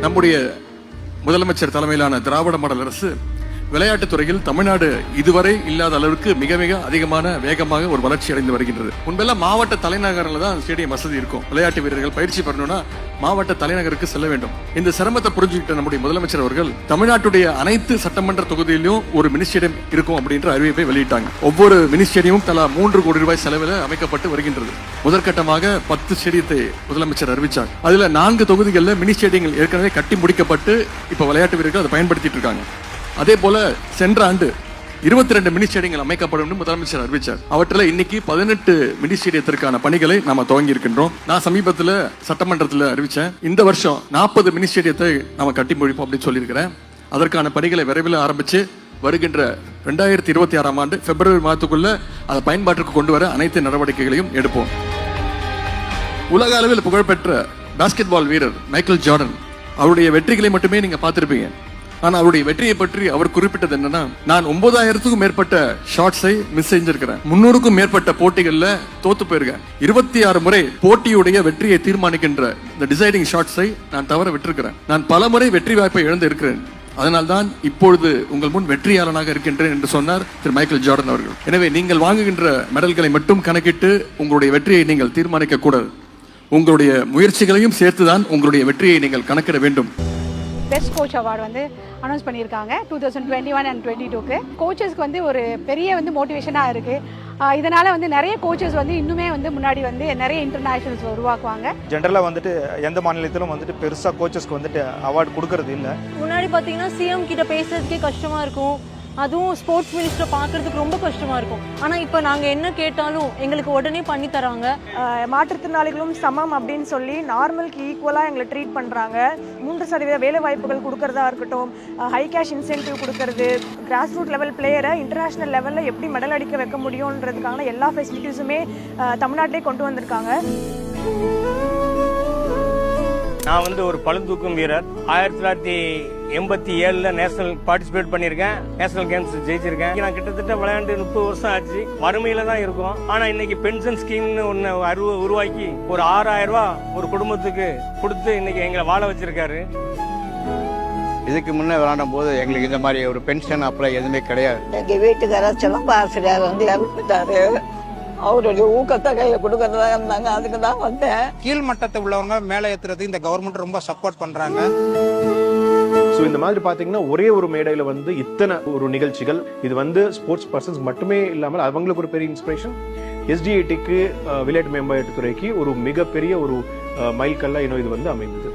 நம்முடைய முதலமைச்சர் தலைமையிலான திராவிட மாடல் அரசு விளையாட்டுத் துறையில் தமிழ்நாடு இதுவரை இல்லாத அளவுக்கு மிக மிக அதிகமான வேகமாக ஒரு வளர்ச்சி அடைந்து வருகின்றது. முன்பெல்லாம் மாவட்ட தலைநகரில் தான் ஸ்டேடியம் வசதி இருக்கும். விளையாட்டு வீரர்கள் பயிற்சி பெறணும்னா மாவட்ட தலைநகருக்கு செல்ல வேண்டும். இந்த சிரமத்தை புரிஞ்சுக்கிட்ட நம்முடைய முதலமைச்சர் அவர்கள் தமிழ்நாட்டுடைய அனைத்து சட்டமன்ற தொகுதியிலும் ஒரு மினி ஸ்டேடியம் இருக்கும் அப்படின்ற அறிவிப்பை வெளியிட்டாங்க. ஒவ்வொரு மினி ஸ்டேடியமும் தலா 3 கோடி ரூபாய் செலவில் அமைக்கப்பட்டு வருகின்றது. முதற்கட்டமாக 10 ஸ்டேடியத்தை முதலமைச்சர் அறிவிச்சாங்க. அதுல 4 தொகுதிகளில் மினி ஸ்டேடியங்கள் ஏற்கனவே கட்டி முடிக்கப்பட்டு இப்ப விளையாட்டு வீரர்கள் அதை பயன்படுத்திட்டு இருக்காங்க. அதே போல சென்ற ஆண்டு 22 மினி ஸ்டேடியங்கள் அமைக்கப்படும் முதலமைச்சர் அறிவிச்சார். அவற்றில் இன்னைக்கு 18 மினி ஸ்டேடியத்திற்கான பணிகளை நாம துவங்கி இருக்கின்றோம். நான் சமீபத்தில் சட்டமன்றத்தில் அறிவிச்சேன், இந்த வருஷம் 40 மினி ஸ்டேடியத்தை நாம கட்டி முடிப்போம் அப்படின்னு சொல்லியிருக்கிறேன். அதற்கான பணிகளை விரைவில் ஆரம்பிச்சு வருகின்ற 2026ஆம் ஆண்டு பிப்ரவரி மாதத்துக்குள்ள அதை பயன்பாட்டிற்கு கொண்டு வர அனைத்து நடவடிக்கைகளையும் எடுப்போம். உலக அளவில் புகழ்பெற்ற பாஸ்கெட் பால் வீரர் மைக்கேல் ஜார்டன் அவருடைய வெற்றிகளை மட்டுமே நீங்க பார்த்திருப்பீங்க. ஆனா அவருடைய வெற்றியை பற்றி அவர் குறிப்பிட்டது என்னன்னா, நான் 9000க்கும் மேற்பட்ட ஷாட்ஸை மிஸ் செஞ்சிருக்கிறேன், 300க்கும் மேற்பட்ட போட்டிகள்ல தோத்து போயிருக்கேன், 26 முறை போட்டியுடைய வெற்றியை தீர்மானிக்கின்ற இந்த டிசைடிங் ஷாட்ஸை நான் தவற விட்டிருக்கிறேன், நான் பல முறை வெற்றி வாய்ப்பை இழந்து இருக்கிறேன், அதனால்தான் இப்பொழுது உங்கள் முன் வெற்றியாளனாக இருக்கின்றேன் என்று சொன்னார் திரு மைக்கேல் ஜார்டன் அவர்கள். எனவே நீங்கள் வாங்குகின்ற மெடல்களை மட்டும் கணக்கிட்டு உங்களுடைய வெற்றியை நீங்கள் தீர்மானிக்க கூடாது. உங்களுடைய முயற்சிகளையும் சேர்த்துதான் உங்களுடைய வெற்றியை நீங்கள் கணக்கிட வேண்டும். பெஸ்ட் கோச் அவார்டு வந்து அனௌன்ஸ் பண்ணியிருக்காங்க 2021 and 22க்கு. கோச்சஸ்க்கு வந்து ஒரு பெரிய வந்து மோட்டிவேஷனாக இருக்குது. இதனால் வந்து நிறைய கோச்சஸ் வந்து இன்னுமே வந்து முன்னாடி வந்து நிறைய இன்டர்நேஷனல்ஸ் உருவாக்குவாங்க. ஜென்ரலாக வந்துட்டு எந்த மாநிலத்திலும் வந்துட்டு பெருசாக கோச்சஸ்க்கு வந்துட்டு அவார்டு கொடுக்கறது இல்லை. முன்னாடி பார்த்தீங்கன்னா சிஎம் கிட்ட பேசுறதுக்கே கஷ்டமாக இருக்கும், அதுவும் ஸ்போர்ட்ஸ் மினிஸ்டரை பார்க்கறதுக்கு ரொம்ப கஷ்டமாக இருக்கும். ஆனால் இப்போ நாங்கள் என்ன கேட்டாலும் எங்களுக்கு உடனே பண்ணி தராங்க. மாற்றுத்திறனாளிகளும் சமம் அப்படின்னு சொல்லி நார்மலுக்கு ஈக்குவலாக எங்களை ட்ரீட் பண்ணுறாங்க. 3% வேலை வாய்ப்புகள் கொடுக்கறதா இருக்கட்டும், ஹை கேஷ் இன்சென்டிவ் கொடுக்கறது, கிராஸ் ரூட் லெவல் பிளேயரை இன்டர்நேஷ்னல் லெவலில் எப்படி மெடல் அடிக்க வைக்க முடியுன்றதுக்கான எல்லா ஃபெசிலிட்டிஸுமே தமிழ்நாட்டிலே கொண்டு வந்திருக்காங்க. நான் வந்து ஒரு பளுதூக்கும் வீரர். 1987 நேஷனல் பார்ட்டிசிபேட் பண்ணியிருக்கேன். நேஷனல் கேம்ஸ் ஜெயிச்சிருக்கேன். நான் கிட்டத்தட்ட விளையாண்டு 30 வருஷம் ஆச்சு. வறுமையில தான் இருக்கும். ஆனா இன்னைக்கு பென்ஷன் ஸ்கீம்னு ஒன்னு உருவாக்கி ஒரு 6000 ரூபாய் ஒரு குடும்பத்துக்கு கொடுத்து இன்னைக்கு எங்களை வாழ வச்சிருக்காரு. இதுக்கு முன்னே விளையாடும் போது எங்களுக்கு இந்த மாதிரி ஒரு பென்ஷன் அப்ளை எதுவுமே கிடையாது. எங்க வீட்டுக்கார சிலம்ப ஆசிரியர் வந்து இறந்துட்டாரு. அவருடைய ஊக்கத்தை கையில கொடுக்கறதா இருந்தாங்க, அதுக்கு தான் வந்தேன். கீழ் மட்டத்தை உள்ளவங்க மேலே ஏத்துறது இந்த கவர்மெண்ட் ரொம்ப சப்போர்ட் பண்றாங்க. ஸோ இந்த மாதிரி பார்த்தீங்கன்னா ஒரே ஒரு மேடையில் வந்து இத்தனை ஒரு நிகழ்ச்சிகள், இது வந்து ஸ்போர்ட்ஸ் பர்சன்ஸ் மட்டுமே இல்லாமல் அவங்களுக்கு ஒரு பெரிய இன்ஸ்பிரேஷன். எஸ்டிஐடிக்கு விளையாட்டு மேம்பாட்டுத்துறைக்கு ஒரு மிகப்பெரிய ஒரு மைல்கல்லா இது வந்து அமைந்தது.